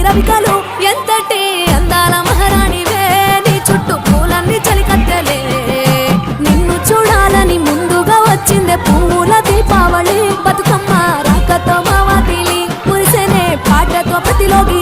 రవికలు ఎంతటి అందాల మహారాణివే నీ చుట్టూ పూలన్నీ చలికత్తెలే నిన్ను చూడాలని ముందుగా వచ్చిందే పూల దీపావళి బతుకమ్మ రాకతో మావాతిలి మురిసెనే పాటతో ప్రతిలోకి